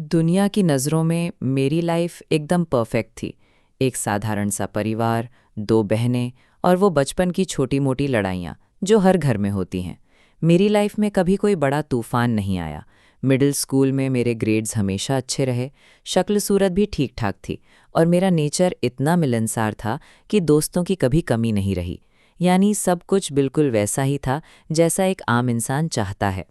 दुनिया की नज़रों में मेरी लाइफ एकदम परफेक्ट थी। एक साधारण सा परिवार, दो बहनें और वो बचपन की छोटी मोटी लड़ाइयाँ जो हर घर में होती हैं। मेरी लाइफ में कभी कोई बड़ा तूफान नहीं आया। मिडिल स्कूल में मेरे ग्रेड्स हमेशा अच्छे रहे, शक्ल सूरत भी ठीक ठाक थी और मेरा नेचर इतना मिलनसार था कि दोस्तों की कभी कमी नहीं रही। यानी सब कुछ बिल्कुल वैसा ही था जैसा एक आम इंसान चाहता है।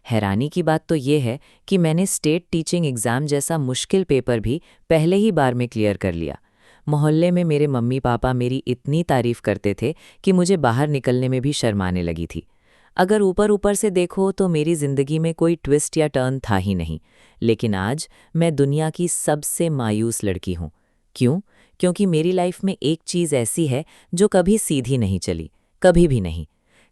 हैरानी की बात तो ये है कि मैंने स्टेट टीचिंग एग्ज़ाम जैसा मुश्किल पेपर भी पहले ही बार में क्लियर कर लिया। मोहल्ले में मेरे मम्मी पापा मेरी इतनी तारीफ करते थे कि मुझे बाहर निकलने में भी शर्माने लगी थी। अगर ऊपर ऊपर से देखो तो मेरी ज़िंदगी में कोई ट्विस्ट या टर्न था ही नहीं। लेकिन आज मैं दुनिया की सबसे मायूस लड़की हूँ। क्यों? क्योंकि मेरी लाइफ में एक चीज़ ऐसी है जो कभी सीधी नहीं चली, कभी भी नहीं।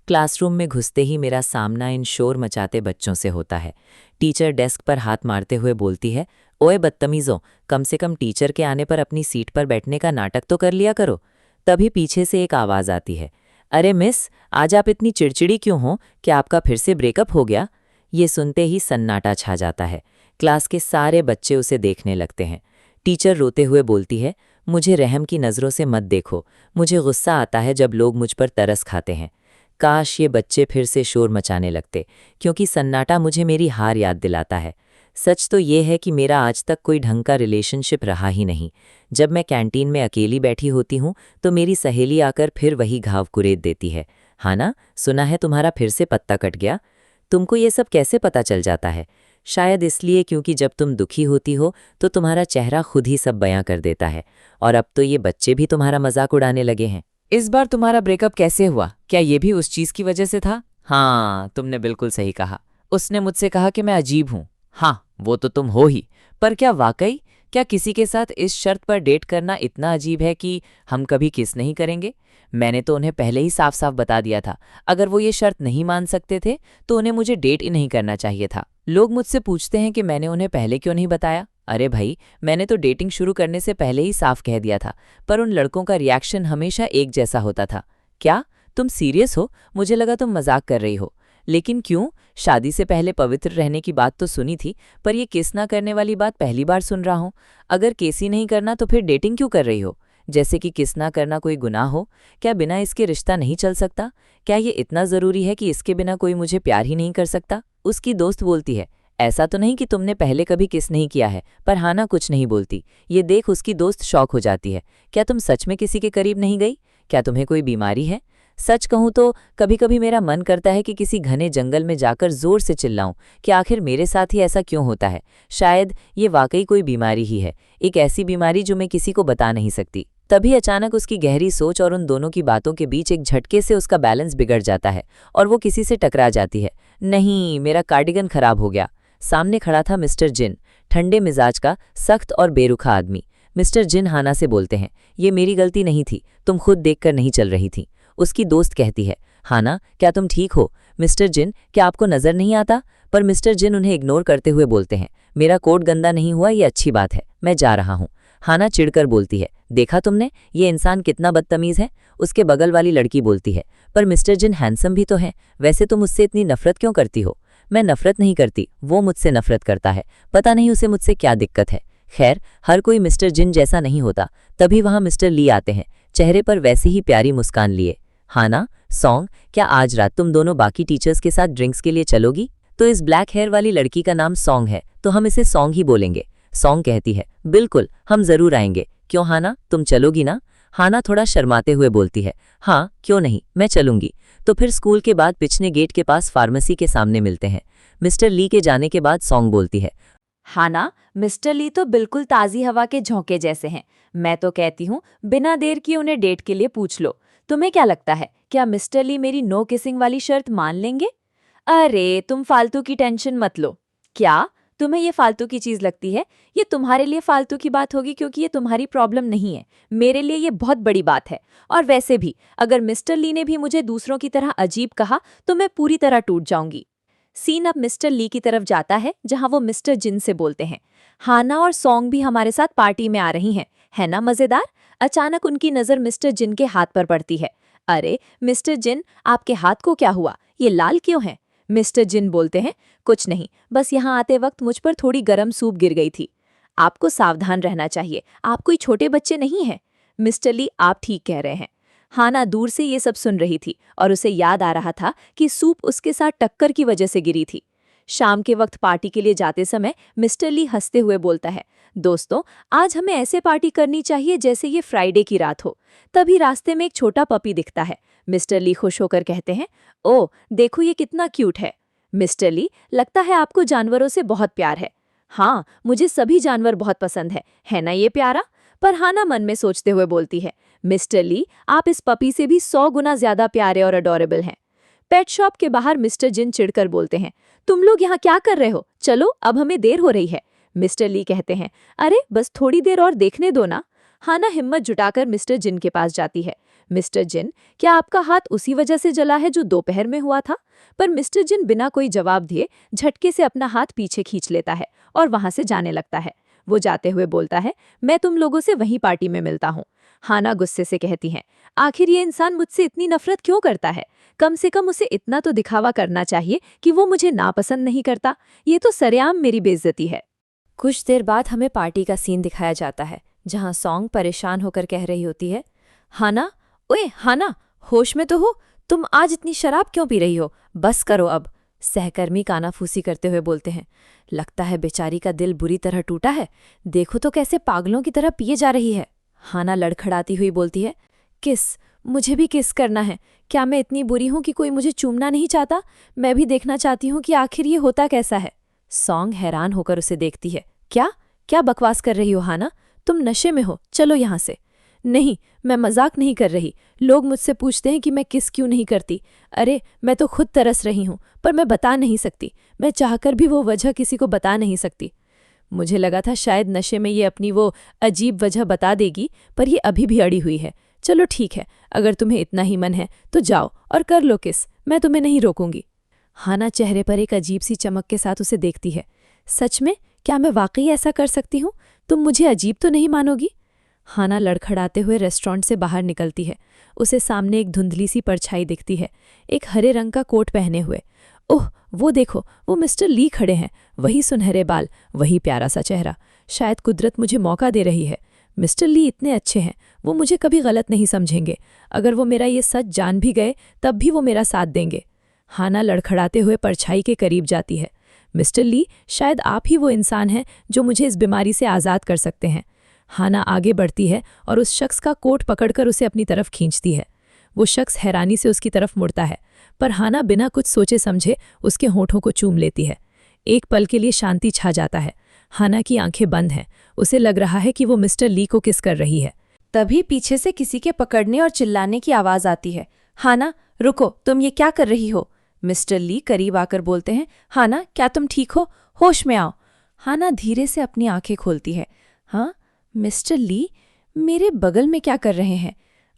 क्लासरूम में घुसते ही मेरा सामना इन शोर मचाते बच्चों से होता है। टीचर डेस्क पर हाथ मारते हुए बोलती है, ओए बदतमीज़ों, कम से कम टीचर के आने पर अपनी सीट पर बैठने का नाटक तो कर लिया करो। तभी पीछे से एक आवाज़ आती है, अरे मिस, आज आप इतनी चिड़चिड़ी क्यों हो? क्या आपका फिर से ब्रेकअप हो गया? ये सुनते ही सन्नाटा छा जाता है। क्लास के सारे बच्चे उसे देखने लगते हैं। टीचर रोते हुए बोलती है, मुझे रहम की नज़रों से मत देखो। मुझे गुस्सा आता है जब लोग मुझ पर तरस खाते हैं। काश ये बच्चे फिर से शोर मचाने लगते, क्योंकि सन्नाटा मुझे मेरी हार याद दिलाता है। सच तो ये है कि मेरा आज तक कोई ढंग का रिलेशनशिप रहा ही नहीं। जब मैं कैंटीन में अकेली बैठी होती हूँ तो मेरी सहेली आकर फिर वही घाव कुरेद देती है, हाँ ना, सुना है तुम्हारा फिर से पत्ता कट गया। तुमको ये सब कैसे पता चल जाता है? शायद इसलिए क्योंकि जब तुम दुखी होती हो तो तुम्हारा चेहरा खुद ही सब बयां कर देता है। और अब तो ये बच्चे भी तुम्हारा मजाक उड़ाने लगे हैं। इस बार तुम्हारा ब्रेकअप कैसे हुआ? क्या ये भी उस चीज की वजह से था? हाँ, तुमने बिल्कुल सही कहा। उसने मुझसे कहा कि मैं अजीब हूँ। हाँ, वो तो तुम हो ही। पर क्या वाकई? क्या किसी के साथ इस शर्त पर डेट करना इतना अजीब है कि हम कभी किस नहीं करेंगे? मैंने तो उन्हें पहले ही साफ साफ बता दिया था। अगर वो ये शर्त नहीं मान सकते थे तो उन्हें मुझे डेट ही नहीं करना चाहिए था। लोग मुझसे पूछते हैं कि मैंने उन्हें पहले क्यों नहीं बताया। अरे भाई, मैंने तो डेटिंग शुरू करने से पहले ही साफ कह दिया था, पर उन लड़कों का रिएक्शन हमेशा एक जैसा होता था। क्या तुम सीरियस हो? मुझे लगा तुम मजाक कर रही हो। लेकिन क्यों? शादी से पहले पवित्र रहने की बात तो सुनी थी, पर ये किस ना करने वाली बात पहली बार सुन रहा हूँ। अगर केस ही नहीं करना तो फिर डेटिंग क्यों कर रही हो? जैसे कि किस ना करना कोई गुनाह हो? क्या बिना इसके रिश्ता नहीं चल सकता? क्या ये इतना ज़रूरी है कि इसके बिना कोई मुझे प्यार ही नहीं कर सकता? उसकी दोस्त बोलती है, ऐसा तो नहीं कि तुमने पहले कभी किस नहीं किया है, पर हाना कुछ नहीं बोलती। ये देख उसकी दोस्त शॉक हो जाती है। क्या तुम सच में किसी के करीब नहीं गई? क्या तुम्हें कोई बीमारी है? सच कहूँ तो कभी कभी मेरा मन करता है कि किसी घने जंगल में जाकर जोर से चिल्लाऊं कि आखिर मेरे साथ ही ऐसा क्यों होता है। शायद ये वाकई कोई बीमारी ही है, एक ऐसी बीमारी जो मैं किसी को बता नहीं सकती। तभी अचानक उसकी गहरी सोच और उन दोनों की बातों के बीच एक झटके से उसका बैलेंस बिगड़ जाता है और वो किसी से टकरा जाती है। नहीं, मेरा कार्डिगन खराब हो गया। सामने खड़ा था मिस्टर जिन, ठंडे मिजाज का सख्त और बेरुखा आदमी। मिस्टर जिन हाना से बोलते हैं, ये मेरी गलती नहीं थी, तुम खुद देखकर नहीं चल रही थी। उसकी दोस्त कहती है, हाना क्या तुम ठीक हो? मिस्टर जिन, क्या आपको नजर नहीं आता? पर मिस्टर जिन उन्हें इग्नोर करते हुए बोलते हैं, मेरा कोट गंदा नहीं हुआ, ये अच्छी बात है, मैं जा रहा हूँ। हाना चिढ़कर बोलती है, देखा तुमने, ये इंसान कितना बदतमीज है। उसके बगल वाली लड़की बोलती है, पर मिस्टर जिन हैंडसम भी तो है, वैसे तुम उससे इतनी नफरत क्यों करती हो? मैं नफरत नहीं करती, वो मुझसे नफरत करता है। पता नहीं उसे मुझसे क्या दिक्कत है। खैर, हर कोई मिस्टर जिन जैसा नहीं होता। तभी वहां मिस्टर ली आते हैं, चेहरे पर वैसे ही प्यारी मुस्कान लिए। हाना, सॉन्ग, क्या आज रात तुम दोनों बाकी टीचर्स के साथ ड्रिंक्स के लिए चलोगी? तो इस ब्लैक हेयर वाली लड़की का नाम सॉन्ग है, तो हम इसे सॉन्ग ही बोलेंगे। सॉन्ग कहती है, बिल्कुल, हम जरूर आएंगे। क्यों हाना, तुम चलोगी ना? हाना थोड़ा शर्माते हुए बोलती है, हाँ क्यों नहीं, मैं चलूंगी। तो फिर स्कूल के बाद पिछले गेट के पास फार्मेसी के सामने मिलते हैं। मिस्टर ली के जाने के बाद सॉन्ग बोलती है, हाना, मिस्टर ली तो बिल्कुल ताज़ी हवा के झोंके जैसे हैं। मैं तो कहती हूँ बिना देर किए उन्हें डेट के लिए पूछ लो। तुम्हें क्या लगता है, क्या मिस्टर ली मेरी नो किसिंग वाली शर्त मान लेंगे? अरे तुम फालतू की टेंशन मत लो। क्या तुम्हें ये फालतू की चीज लगती है? ये तुम्हारे लिए फालतू की बात होगी क्योंकि ये तुम्हारी प्रॉब्लम नहीं है। मेरे लिए ये बहुत बड़ी बात है। और वैसे भी अगर मिस्टर ली ने भी मुझे दूसरों की तरह अजीब कहा तो मैं पूरी तरह टूट जाऊंगी। सीन अब मिस्टर ली की तरफ जाता है जहां वो मिस्टर जिन से बोलते हैं, हाना और सॉन्ग भी हमारे साथ पार्टी में आ रही हैं, है ना मजेदार? अचानक उनकी नजर मिस्टर जिन के हाथ पर पड़ती है। अरे मिस्टर जिन, आपके हाथ को क्या हुआ? ये लाल क्यों है? मिस्टर जिन बोलते हैं, कुछ नहीं, बस यहाँ आते वक्त मुझ पर थोड़ी गर्म सूप गिर गई थी। आपको सावधान रहना चाहिए, आप कोई छोटे बच्चे नहीं हैं। मिस्टर ली, आप ठीक कह रहे हैं। हाना दूर से ये सब सुन रही थी और उसे याद आ रहा था कि सूप उसके साथ टक्कर की वजह से गिरी थी। शाम के वक्त पार्टी के लिए जाते समय मिस्टर ली हंसते हुए बोलता है, दोस्तों, आज हमें ऐसे पार्टी करनी चाहिए जैसे ये फ्राइडे की रात हो। तभी रास्ते में एक छोटा पपी दिखता है। मिस्टर ली खुश होकर कहते हैं, ओह देखो ये कितना क्यूट है। मिस्टर ली, लगता है आपको जानवरों से बहुत प्यार है। हाँ, मुझे सभी जानवर बहुत पसंद है ना ये प्यारा? पर हाना मन में सोचते हुए बोलती है, मिस्टर ली, आप इस पपी से भी 100 गुना ज्यादा प्यारे और अडोरेबल हैं। पेट शॉप के बाहर मिस्टर जिन चिढ़कर बोलते हैं, तुम लोग यहाँ क्या कर रहे हो? चलो, अब हमें देर हो रही है। मिस्टर ली कहते हैं, अरे बस थोड़ी देर और देखने दो ना। हाना हिम्मत जुटाकर मिस्टर जिन के पास जाती है। मिस्टर जिन, क्या आपका हाथ उसी वजह से जला है जो दोपहर में हुआ था? पर मिस्टर जिन बिना कोई जवाब दिए झटके से अपना हाथ पीछे खींच लेता है और वहां से जाने लगता है। वो जाते हुए बोलता है, मैं तुम लोगों से वहीं पार्टी में मिलता हूँ। हाना गुस्से से कहती है, आखिर ये इंसान मुझसे इतनी नफरत क्यों करता है? कम से कम उसे इतना तो दिखावा करना चाहिए कि वो मुझे नापसंद नहीं करता। ये तो सरेआम मेरी बेइज्जती है। कुछ देर बाद हमें पार्टी का सीन दिखाया जाता है, जहां सॉन्ग परेशान होकर कह रही होती है, हाना, ओए हाना, होश में तो हो? तुम आज इतनी शराब क्यों पी रही हो? बस करो अब। सहकर्मी कानाफूसी करते हुए बोलते हैं, लगता है बेचारी का दिल बुरी तरह टूटा है। देखो तो कैसे पागलों की तरह पिए जा रही है। हाना लड़खड़ाती हुई बोलती है, किस, मुझे भी किस करना है। क्या मैं इतनी बुरी हूं कि कोई मुझे चूमना नहीं चाहता? मैं भी देखना चाहती हूं कि आखिर ये होता कैसा है। सॉन्ग हैरान होकर उसे देखती है, क्या क्या बकवास कर रही हो हाना? तुम नशे में हो, चलो यहाँ से। नहीं, मैं मजाक नहीं कर रही। लोग मुझसे पूछते हैं कि मैं किस क्यों नहीं करती। अरे मैं तो खुद तरस रही हूँ, पर मैं बता नहीं सकती। मैं चाहकर भी वो वजह किसी को बता नहीं सकती। मुझे लगा था शायद नशे में ये अपनी वो अजीब वजह बता देगी, पर ये अभी भी अड़ी हुई है। चलो ठीक है, अगर तुम्हें इतना ही मन है तो जाओ और कर लो किस, मैं तुम्हें नहीं रोकूंगी। हाना चेहरे पर एक अजीब सी चमक के साथ उसे देखती है। सच में? क्या मैं वाकई ऐसा कर सकती हूँ? तुम मुझे अजीब तो नहीं मानोगी? हाना लड़खड़ाते हुए रेस्टोरेंट से बाहर निकलती है। उसे सामने एक धुंधली सी परछाई दिखती है, एक हरे रंग का कोट पहने हुए। ओह, वो देखो, वो मिस्टर ली खड़े हैं। वही सुनहरे बाल, वही प्यारा सा चेहरा। शायद कुदरत मुझे मौका दे रही है। मिस्टर ली इतने अच्छे हैं, वो मुझे कभी गलत नहीं समझेंगे। अगर वो मेरा ये सच जान भी गए तब भी वो मेरा साथ देंगे। हाना लड़खड़ाते हुए परछाई के करीब जाती है। मिस्टर ली, शायद आप ही वो इंसान हैं जो मुझे इस बीमारी से आज़ाद कर सकते हैं। हाना आगे बढ़ती है और उस शख्स का कोट पकड़कर उसे अपनी तरफ खींचती है। वो शख्स हैरानी से उसकी तरफ मुड़ता है, पर हाना बिना कुछ सोचे समझे उसके होठों को चूम लेती है। एक पल के लिए शांति छा जाता है। हाना की आंखें बंद हैं। उसे लग रहा है कि वो मिस्टर ली को किस कर रही है। तभी पीछे से किसी के पकड़ने और चिल्लाने की आवाज़ आती है। हाना, रुको, तुम ये क्या कर रही हो? मिस्टर ली करीब आकर बोलते हैं, हाना, क्या तुम ठीक हो? होश में आओ। हाना धीरे से अपनी आंखें खोलती है। हाँ, मिस्टर ली मेरे बगल में क्या कर रहे हैं?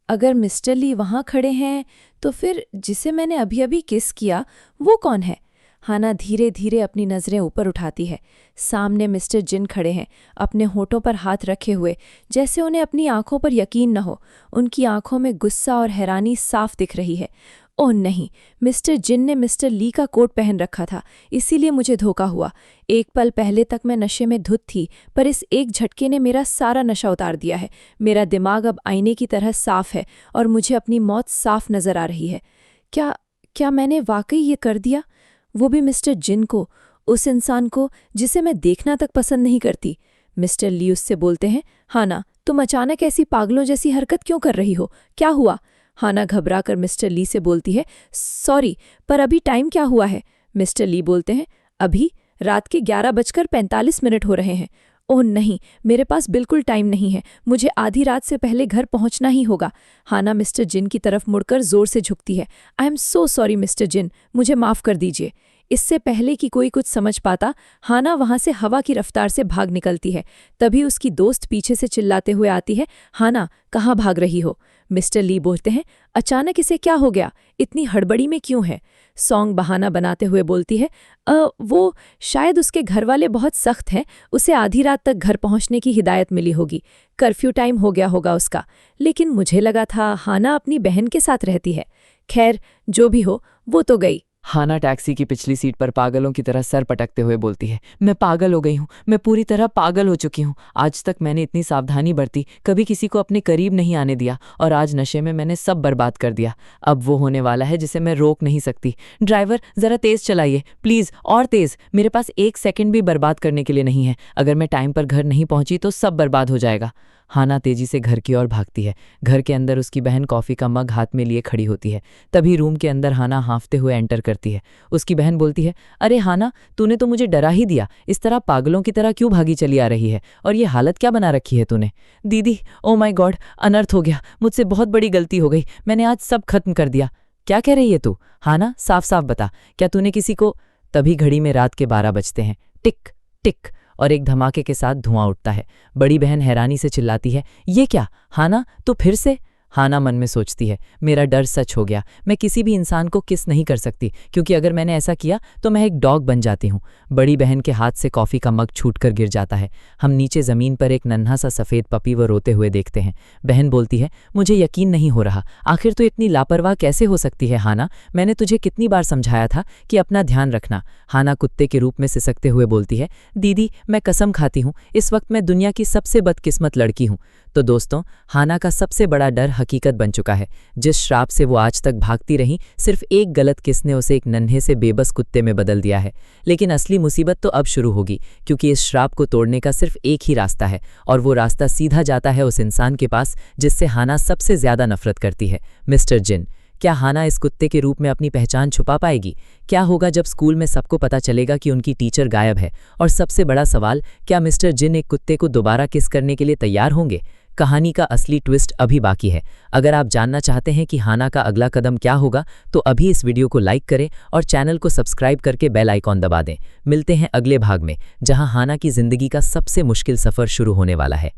अगर मिस्टर ली वहाँ खड़े हैं तो फिर जिसे मैंने अभी अभी किस किया वो कौन है? हाना धीरे धीरे अपनी नज़रें ऊपर उठाती है। सामने मिस्टर जिन खड़े हैं, अपने होठों पर हाथ रखे हुए, जैसे उन्हें अपनी आंखों पर यकीन न हो। उनकी आंखों में गुस्सा और हैरानी साफ दिख रही है। ओह नहीं, मिस्टर जिन ने मिस्टर ली का कोट पहन रखा था, इसीलिए मुझे धोखा हुआ। एक पल पहले तक मैं नशे में धुत थी, पर इस एक झटके ने मेरा सारा नशा उतार दिया है। मेरा दिमाग अब आईने की तरह साफ है और मुझे अपनी मौत साफ नजर आ रही है। क्या मैंने वाकई ये कर दिया? वो भी मिस्टर जिन को, उस इंसान को जिसे मैं देखना तक पसंद नहीं करती। मिस्टर ली उससे बोलते हैं, हाना, तुम अचानक ऐसी पागलों जैसी हरकत क्यों कर रही हो? क्या हुआ? हाना घबराकर मिस्टर ली से बोलती है, सॉरी, पर अभी टाइम क्या हुआ है? मिस्टर ली बोलते हैं, अभी रात के 11:45 हो रहे हैं। ओह नहीं, मेरे पास बिल्कुल टाइम नहीं है। मुझे आधी रात से पहले घर पहुंचना ही होगा। हाना मिस्टर जिन की तरफ मुड़कर जोर से झुकती है। I am so sorry mister जिन, मुझे माफ़ कर दीजिए। इससे पहले कि कोई कुछ समझ पाता, हाना वहां से हवा की रफ्तार से भाग निकलती है। तभी उसकी दोस्त पीछे से चिल्लाते हुए आती है, हाना, कहाँ भाग रही हो? मिस्टर ली बोलते हैं, अचानक इसे क्या हो गया? इतनी हड़बड़ी में क्यों है? सॉन्ग बहाना बनाते हुए बोलती है, वो शायद उसके घर वाले बहुत सख्त हैं, उसे आधी रात तक घर पहुंचने की हिदायत मिली होगी। कर्फ्यू टाइम हो गया होगा उसका। लेकिन मुझे लगा था हाना अपनी बहन के साथ रहती है। खैर, जो भी हो, वो तो गई। हाना टैक्सी की पिछली सीट पर पागलों की तरह सर पटकते हुए बोलती है, मैं पागल हो गई हूँ, मैं पूरी तरह पागल हो चुकी हूँ। आज तक मैंने इतनी सावधानी बरती, कभी किसी को अपने करीब नहीं आने दिया, और आज नशे में मैंने सब बर्बाद कर दिया। अब वो होने वाला है जिसे मैं रोक नहीं सकती। ड्राइवर ज़रा तेज़ चलाइए प्लीज़, और तेज़। मेरे पास 1 सेकंड भी बर्बाद करने के लिए नहीं है। अगर मैं टाइम पर घर नहीं पहुंची तो सब बर्बाद हो जाएगा। हाना तेजी से घर की ओर भागती है। घर के अंदर उसकी बहन कॉफ़ी का मग हाथ में लिए खड़ी होती है। तभी रूम के अंदर हाना हाँफते हुए एंटर करती है। उसकी बहन बोलती है, अरे हाना, तूने तो मुझे डरा ही दिया। इस तरह पागलों की तरह क्यों भागी चली आ रही है, और ये हालत क्या बना रखी है तूने? दीदी, ओ माय गॉड, अनर्थ हो गया, मुझसे बहुत बड़ी गलती हो गई, मैंने आज सब खत्म कर दिया। क्या कह रही है तू? हाना, साफ साफ बता, क्या तूने किसी को? तभी घड़ी में रात के 12 बजते हैं। टिक टिक, और एक धमाके के साथ धुआं उठता है। बड़ी बहन हैरानी से चिल्लाती है, ये क्या हाना, तो फिर से? हाना मन में सोचती है, मेरा डर सच हो गया। मैं किसी भी इंसान को किस नहीं कर सकती, क्योंकि अगर मैंने ऐसा किया तो मैं एक डॉग बन जाती हूँ। बड़ी बहन के हाथ से कॉफ़ी का मग छूटकर गिर जाता है। हम नीचे ज़मीन पर एक नन्हा सा सफ़ेद पपी वो रोते हुए देखते हैं। बहन बोलती है, मुझे यकीन नहीं हो रहा, आखिर तो इतनी लापरवाह कैसे हो सकती है हाना? मैंने तुझे कितनी बार समझाया था कि अपना ध्यान रखना। हाना कुत्ते के रूप में सिसकते हुए बोलती है, दीदी, मैं कसम खाती हूँ, इस वक्त मैं दुनिया की सबसे बदकिस्मत लड़की हूँ। तो दोस्तों, हाना का सबसे बड़ा डर हकीकत बन चुका है। जिस श्राप से वो आज तक भागती रही, सिर्फ एक गलत किस ने उसे एक नन्हे से बेबस कुत्ते में बदल दिया है। लेकिन असली मुसीबत तो अब शुरू होगी, क्योंकि इस श्राप को तोड़ने का सिर्फ एक ही रास्ता है, और वो रास्ता सीधा जाता है उस इंसान के पास जिससे हाना सबसे ज्यादा नफरत करती है, मिस्टर जिन। क्या हाना इस कुत्ते के रूप में अपनी पहचान छुपा पाएगी? क्या होगा जब स्कूल में सबको पता चलेगा कि उनकी टीचर गायब है? और सबसे बड़ा सवाल, क्या मिस्टर जिन एक कुत्ते को दोबारा किस करने के लिए तैयार होंगे? कहानी का असली ट्विस्ट अभी बाकी है। अगर आप जानना चाहते हैं कि हाना का अगला कदम क्या होगा, तो अभी इस वीडियो को लाइक करें और चैनल को सब्सक्राइब करके बेल आइकॉन दबा दें। मिलते हैं अगले भाग में, जहां हाना की जिंदगी का सबसे मुश्किल सफर शुरू होने वाला है।